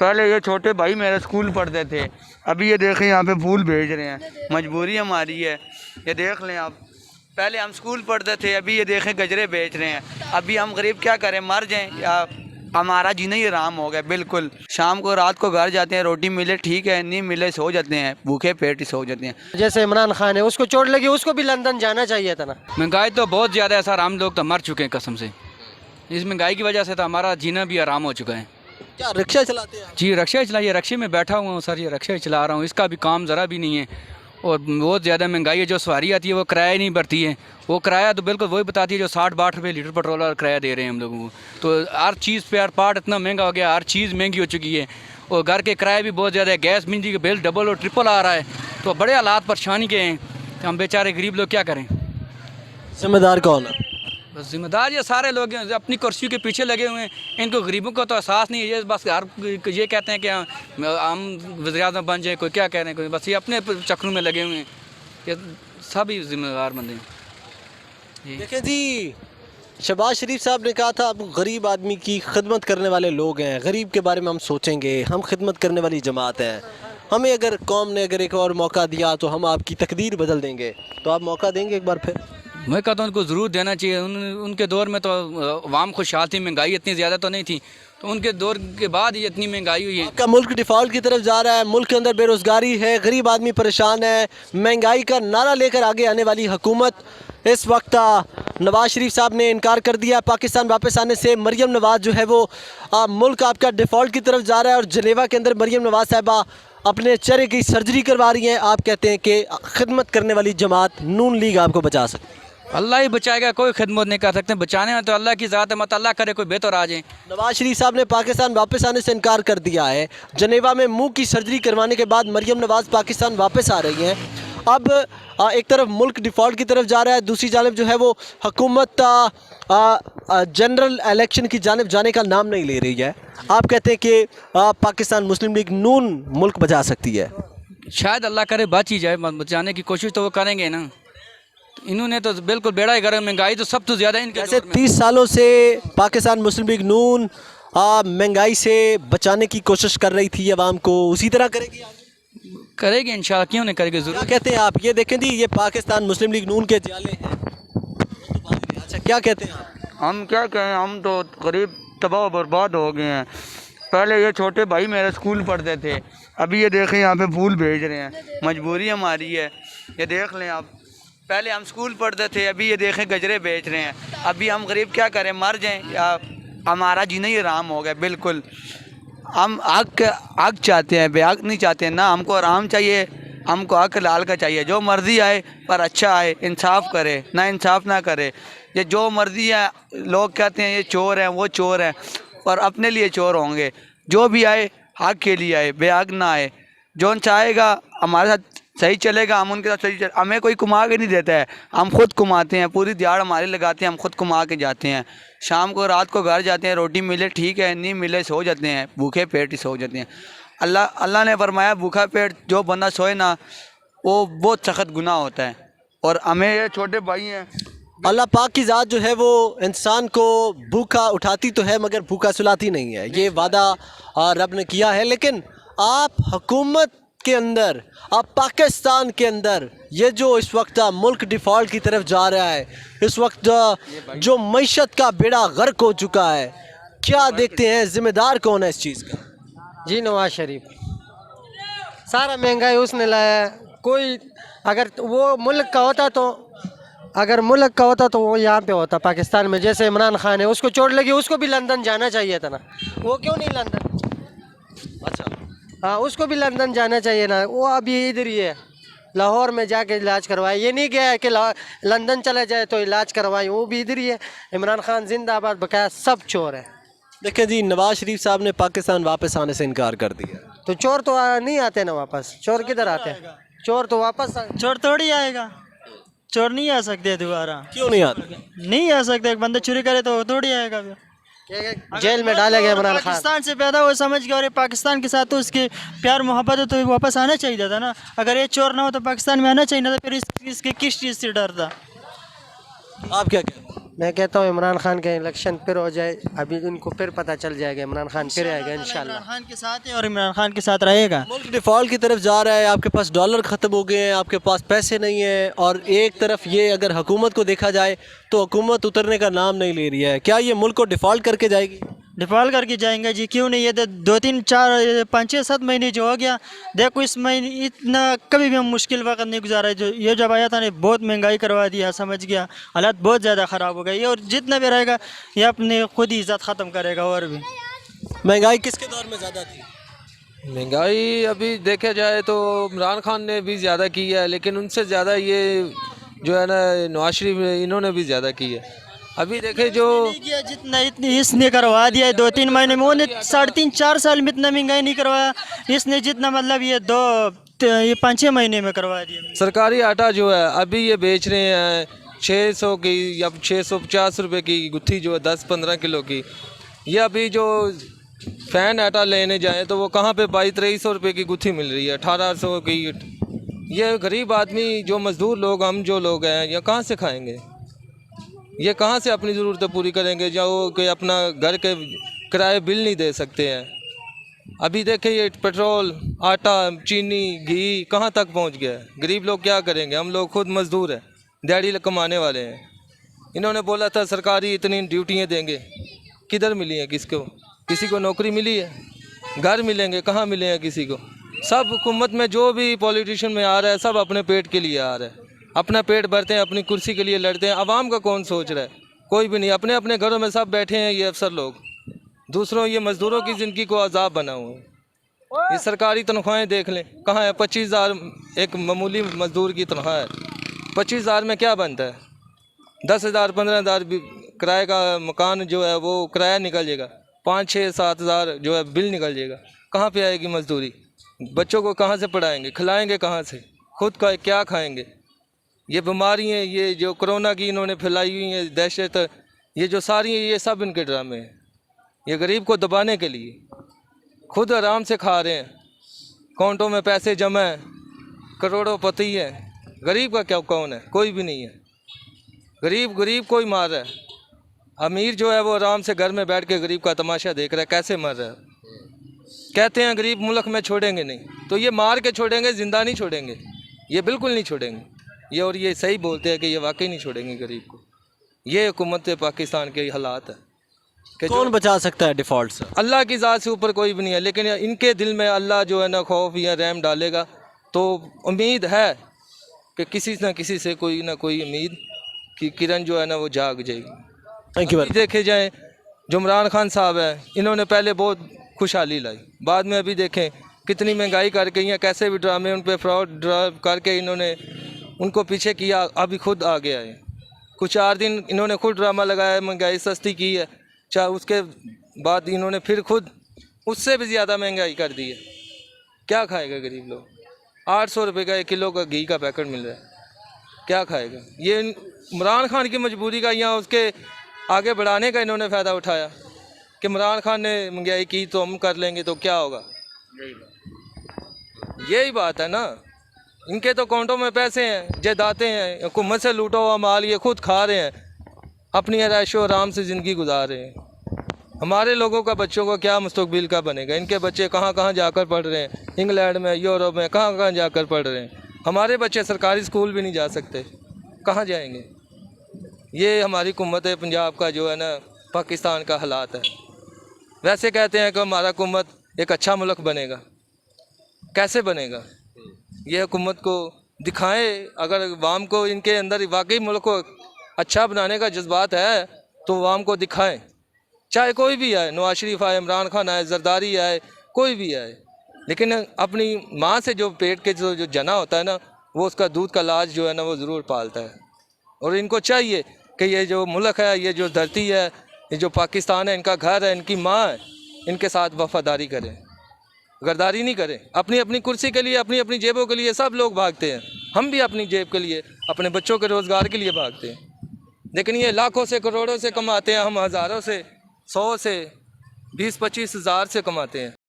पहले ये छोटे भाई मेरे स्कूल पढ़ते थे, अभी ये देखें यहाँ पे फूल भेज रहे हैं, मजबूरी हमारी है। ये देख लें आप, पहले हम स्कूल पढ़ते थे, अभी ये देखें गजरे बेच रहे हैं। अभी हम गरीब क्या करें, मर जाएं या हमारा जीना ही आराम हो गया बिल्कुल। शाम को रात को घर जाते हैं, रोटी मिले ठीक है, नहीं मिले सो जाते हैं, भूखे पेट ही सो जाते हैं। जैसे इमरान खान है, उसको चोट लगी, उसको भी लंदन जाना चाहिए था ना। महंगाई तो बहुत ज़्यादा है सर, हम लोग तो मर चुके हैं कसम से। इस महंगाई की वजह से तो हमारा जीना भी आराम हो चुका है। क्या रिक्शा चलाते हैं? जी रिक्शा ही चलाइए, रिक्शे में बैठा हुआ हूँ सर, ये रिक्शा ही चला रहा हूँ, इसका भी काम ज़रा भी नहीं है। और बहुत ज़्यादा महंगाई है, जो सवारी आती है वो किराया नहीं भरती है। वो किराया तो बिल्कुल वही बताती है जो 60-62 रुपये लीटर पेट्रोल और किराया दे रहे हैं हम लोगों को। तो हर चीज़ पे हर पार्ट इतना महंगा हो गया, हर चीज़ महंगी हो चुकी है। और घर के किराए भी बहुत ज़्यादा है, गैस बिजली का बिल डबल और ट्रिपल आ रहा है। तो बड़े हालात परेशानी के हैं, तो हम बेचारे गरीब लोग क्या करें। जिम्मेदार कौन है? बस जिम्मेदार ये सारे लोग हैं, अपनी कुर्सी के पीछे लगे हुए हैं। इनको गरीबों का तो एहसास नहीं है, ये बस ये कहते हैं कि हम वज़ीर-ए-आज़म बन जाए, कोई क्या कह रहे हैं, कोई बस ये अपने चक्रों में लगे हुए हैं। ये सभी जिम्मेदार बंदे हैं। देखें जी, शहबाज शरीफ साहब ने कहा था अब गरीब आदमी की खिदमत करने वाले लोग हैं, गरीब के बारे में हम सोचेंगे, हम खिदमत करने वाली जमात है। हमें अगर कौम ने अगर एक और मौका दिया तो हम आपकी तकदीर बदल देंगे। तो आप मौका देंगे एक बार फिर? मैं कहता हूँ उनको ज़रूर देना चाहिए। उनके दौर में तो अवाम खुशहाल थी, महंगाई इतनी ज़्यादा तो नहीं थी, तो उनके दौर के बाद ही इतनी महंगाई हुई है। आपका मुल्क डिफ़ॉल्ट की तरफ जा रहा है, मुल्क के अंदर बेरोज़गारी है, गरीब आदमी परेशान है, महंगाई का नारा लेकर आगे आने वाली हुकूमत इस वक्त नवाज़ शरीफ साहब ने इनकार कर दिया पाकिस्तान वापस आने से। मरियम नवाज़ जो है वो मुल्क आपका डिफ़ॉल्ट की तरफ जा रहा है और जनेवा के अंदर मरियम नवाज़ साहिबा अपने चेहरे की सर्जरी करवा रही हैं। आप कहते हैं कि खिदमत करने वाली जमात नून लीग आपको बचा सकती है? अल्लाह ही बचाएगा, कोई खिदमत नहीं कर सकते। बचाने में तो अल्लाह की ज़ात है, मत अल्लाह करे कोई बेहतर आ जाए। नवाज शरीफ साहब ने पाकिस्तान वापस आने से इनकार कर दिया है। जनेवा में मुंह की सर्जरी करवाने के बाद मरियम नवाज़ पाकिस्तान वापस आ रही हैं। अब एक तरफ मुल्क डिफ़ॉल्ट की तरफ जा रहा है, दूसरी जानिब जो है वो हुकूमत जनरल इलेक्शन की जानिब जाने का नाम नहीं ले रही है। आप कहते हैं कि पाकिस्तान मुस्लिम लीग नून मुल्क बचा सकती है? शायद अल्लाह करे बच ही जाए, बचाने की कोशिश तो वो करेंगे ना। इन्होंने तो बिल्कुल बेड़ा ही गर्क, महंगाई तो सब तो ज़्यादा इनके। जैसे 30 सालों से पाकिस्तान मुस्लिम लीग नून महंगाई से बचाने की कोशिश कर रही थी आवाम को, उसी तरह करेगी? करेगी इंशाल्लाह, क्यों नहीं करेगी, क्या ज़रूर। कहते हैं आप? ये देखें जी, ये पाकिस्तान मुस्लिम लीग नून के जाले हैं। अच्छा, क्या कहते हैं आप? हम क्या कहें, हम तो गरीब तबाह बर्बाद हो गए हैं। पहले ये छोटे भाई मेरे स्कूल पढ़ते थे, अभी ये देखें यहाँ पे फूल भेज रहे हैं, मजबूरी हमारी है। ये देख लें आप, पहले हम स्कूल पढ़ते थे, अभी ये देखें गजरे बेच रहे हैं। अभी हम गरीब क्या करें, मर जाएं या हमारा जीना ही आराम हो गया बिल्कुल। हम हक चाहते हैं, बेहक नहीं चाहते हैं ना। हमको आराम चाहिए, हमको हक लाल का चाहिए। जो मर्ज़ी आए पर अच्छा आए, इंसाफ करे, ना इंसाफ ना करे। ये जो मर्ज़ी है, लोग कहते हैं ये चोर हैं, वो चोर हैं, पर अपने लिए चोर होंगे। जो भी आए हक के लिए आए, बेहक ना आए। जो चाहेगा हमारे साथ सही चलेगा, हम उनके साथ सही हमें कोई कुमा के नहीं देता है, हम खुद कुमाते हैं। पूरी दिहाड़ हमारे लगाते हैं, हम खुद कुमा के जाते हैं। शाम को रात को घर जाते हैं, रोटी मिले ठीक है, नहीं मिले सो जाते हैं, भूखे पेट ही सो जाते हैं। अल्लाह ने फरमाया भूखा पेट जो बंदा सोए ना, वो बहुत सख्त गुनाह होता है। और हमें ये छोटे भाई हैं, अल्लाह पाक की ज़ात जो है वो इंसान को भूखा उठाती तो है मगर भूखा सुलाती नहीं है। ये वादा रब ने किया है। लेकिन आप हुकूमत के अंदर, आप पाकिस्तान के अंदर ये जो इस वक्त मुल्क डिफ़ॉल्ट की तरफ जा रहा है, इस वक्त जो मईशत का बेड़ा गर्क हो चुका है, क्या देखते हैं, ज़िम्मेदार कौन है इस चीज़ का? जी नवाज शरीफ। सारा महंगाई उसने लाया है। कोई अगर वो मुल्क का होता तो वो यहाँ पे होता पाकिस्तान में। जैसे इमरान खान है, उसको चोट लगी, उसको भी लंदन जाना चाहिए था ना। वो क्यों नहीं लंदन? अच्छा, हाँ, उसको भी लंदन जाना चाहिए ना। वो अभी इधर ही है, लाहौर में जाके इलाज करवाए। ये नहीं गया है कि लंदन चला जाए तो इलाज करवाए, वो भी इधर ही है। इमरान खान जिंदाबाद, बकाया सब चोर है। देखें जी, नवाज शरीफ साहब ने पाकिस्तान वापस आने से इनकार कर दिया। तो चोर तो नहीं आते ना वापस। चोर किधर आते हैं? चोर तो वापस चोर थोड़ी आएगा, चोर नहीं आ सकते दोबारा। क्यों नहीं आते? नहीं आ सकते, एक बंदा चोरी करे तो थोड़ी आएगा। जेल में डाले गए इमरान खान। पाकिस्तान से पैदा हुआ समझ के, और ये पाकिस्तान के साथ तो उसके प्यार मोहब्बत है तो वापस आना चाहिए था ना। अगर ये चोर ना हो तो पाकिस्तान में आना चाहिए था, फिर इसके किस चीज़ से डरता? आप क्या कहते हैं? मैं कहता हूँ इमरान खान का इलेक्शन फिर हो जाए, अभी इनको फिर पता चल जाएगा इमरान खान फिर आएगा इंशाल्लाह। इमरान खान के साथ है और इमरान खान के साथ रहेगा। मुल्क डिफ़ॉल्ट की तरफ जा रहा है, आपके पास डॉलर ख़त्म हो गए हैं, आपके पास पैसे नहीं हैं, और एक तरफ ये अगर हुकूमत को देखा जाए तो हुकूमत उतरने का नाम नहीं ले रही है। क्या ये मुल्क को डिफ़ॉल्ट करके जाएगी? डिफ़ॉल्ट करके जाएंगे जी, क्यों नहीं। ये तो 2 3 4 5 6 7 महीने जो हो गया, देखो इस महीने इतना कभी भी हम मुश्किल वक्त नहीं गुजारा है। जो ये जब आया था ने बहुत महंगाई करवा दिया, समझ गया हालात बहुत ज़्यादा ख़राब हो गई। और जितना भी रहेगा ये अपने खुद ही इज़्ज़त ख़त्म करेगा। और भी महंगाई किसके दौर में ज़्यादा थी? महंगाई अभी देखा जाए तो इमरान खान ने भी ज़्यादा की है, लेकिन उनसे ज़्यादा ये जो है ना नवाज शरीफ इन्होंने भी ज़्यादा की है। अभी देखे जो नहीं किया जितना इतनी इसने करवा दिया है 2 3 महीने में। उन्हें 3.5 4 साल में इतना महंगाई नहीं करवाया इसने, जितना मतलब ये 5 6 महीने में करवा दिया। सरकारी आटा जो है अभी ये बेच रहे हैं 600 की या 650 रुपए की गुत्थी, जो है 10 15 किलो की। ये अभी जो फ़ैन आटा लेने जाएँ तो वो कहाँ पे 2200 रुपये की गुत्थी मिल रही है, 1800 की। ये गरीब आदमी जो मज़दूर लोग, हम जो लोग हैं, ये कहाँ से खाएंगे? ये कहाँ से अपनी ज़रूरतें पूरी करेंगे जो कि अपना घर के किराए बिल नहीं दे सकते हैं। अभी देखें ये पेट्रोल, आटा, चीनी, घी कहाँ तक पहुँच गया है। गरीब लोग क्या करेंगे? हम लोग खुद मज़दूर हैं, दिहाड़ी कमाने वाले हैं। इन्होंने बोला था सरकारी इतनी ड्यूटियाँ देंगे, किधर मिली हैं किसको? किसी को नौकरी मिली है? घर मिलेंगे? कहाँ मिले हैं किसी को? सब हुकूमत में जो भी पॉलिटिशियन में आ रहा है सब अपने पेट के लिए आ रहा है, अपना पेट भरते हैं, अपनी कुर्सी के लिए लड़ते हैं। आवाम का कौन सोच रहा है? कोई भी नहीं। अपने अपने घरों में सब बैठे हैं ये अफसर लोग, दूसरों ये मज़दूरों की ज़िंदगी को अजाब बना हुआ है। ये सरकारी तनख्वाहें देख लें कहाँ है। 25,000 एक मामूली मज़दूर की तनख्वाह है। 25,000 में क्या बनता है? 10,000 15,000 किराए का मकान जो है वो किराया निकल जाएगा, 5 6 7 हज़ार जो है बिल निकल जाएगा। कहाँ पे आएगी मज़दूरी? बच्चों को कहाँ से पढ़ाएंगे? खिलाएंगे कहाँ से? खुद का क्या खाएंगे? ये बीमारियाँ, ये जो कोरोना की इन्होंने फैलाई हुई है दहशत, ये जो सारी है ये सब इनके ड्रामे हैं। ये गरीब को दबाने के लिए खुद आराम से खा रहे हैं, अकाउंटों में पैसे जमा हैं, करोड़ोंपति हैं। गरीब का क्या कौन है? कोई भी नहीं है। गरीब को ही मार रहा है। अमीर जो है वो आराम से घर में बैठ के गरीब का तमाशा देख रहा है कैसे मर रहा है। कहते हैं गरीब मुल्क में छोड़ेंगे नहीं, तो ये मार के छोड़ेंगे, ज़िंदा नहीं छोड़ेंगे। ये बिल्कुल नहीं छोड़ेंगे ये, और ये सही बोलते हैं कि ये वाकई नहीं छोड़ेंगे गरीब को। ये हुकूमत पाकिस्तान के हालात है कि कौन बचा सकता है डिफ़ॉल्ट से? अल्लाह की ज़ात से ऊपर कोई भी नहीं है, लेकिन इनके दिल में अल्लाह जो है ना खौफ या रहम डालेगा तो उम्मीद है कि किसी न किसी से कोई ना कोई उम्मीद की किरण जो है ना वो जाग जाएगी। Thank you. देखे जाए जो इमरान खान साहब है, इन्होंने पहले बहुत खुशहाली लाई, बाद में अभी देखें कितनी महंगाई करके या कैसे भी ड्रामे उन पर फ्रॉड करके इन्होंने उनको पीछे किया। अभी खुद आ गया है। कुछ 4 दिन इन्होंने खुद ड्रामा लगाया, महंगाई सस्ती की है, चाहे उसके बाद इन्होंने फिर खुद उससे भी ज़्यादा महंगाई कर दी है। क्या खाएगा गरीब लोग? 800 रुपये का 1 किलो का घी का पैकेट मिल रहा है, क्या खाएगा? ये इमरान खान की मजबूरी का या उसके आगे बढ़ाने का इन्होंने फ़ायदा उठाया कि इमरान खान ने महंगाई की तो हम कर लेंगे तो क्या होगा। यही बात है ना। इनके तो अकाउंटों में पैसे हैं, जायदादें हैं, हुकूमत से लूटा हुआ माल ये खुद खा रहे हैं, अपनी ऐशो आराम से ज़िंदगी गुजार रहे हैं। हमारे लोगों का बच्चों का क्या मुस्तकबिल का बनेगा? इनके बच्चे कहाँ कहाँ जाकर पढ़ रहे हैं, इंग्लैंड में, यूरोप में, कहाँ कहाँ जाकर पढ़ रहे हैं। हमारे बच्चे सरकारी स्कूल भी नहीं जा सकते, कहाँ जाएंगे? ये हमारी हुकूमत पंजाब का जो है ना पाकिस्तान का हालात है। वैसे कहते हैं कि हमारा हुकूमत एक अच्छा मुल्क बनेगा, कैसे बनेगा? ये हुकूमत को दिखाएं। अगर अवाम को इनके अंदर वाकई मुल्क को अच्छा बनाने का जज्बात है तो अवाम को दिखाएं। चाहे कोई भी आए, नवाज शरीफ आए, इमरान खान आए, जरदारी आए, कोई भी आए, लेकिन अपनी माँ से जो पेट के जो जना होता है ना, वो उसका दूध का लाज जो है ना वो ज़रूर पालता है। और इनको चाहिए कि ये जो मुल्क है, ये जो धरती है, ये जो पाकिस्तान है, इनका घर है, इनकी माँ है, इनके साथ वफादारी करें, गद्दारी नहीं करें। अपनी अपनी कुर्सी के लिए, अपनी अपनी जेबों के लिए सब लोग भागते हैं। हम भी अपनी जेब के लिए, अपने बच्चों के रोज़गार के लिए भागते हैं, लेकिन ये लाखों से करोड़ों से कमाते हैं, हम हज़ारों से, 100 से, 20-25 हज़ार से कमाते हैं।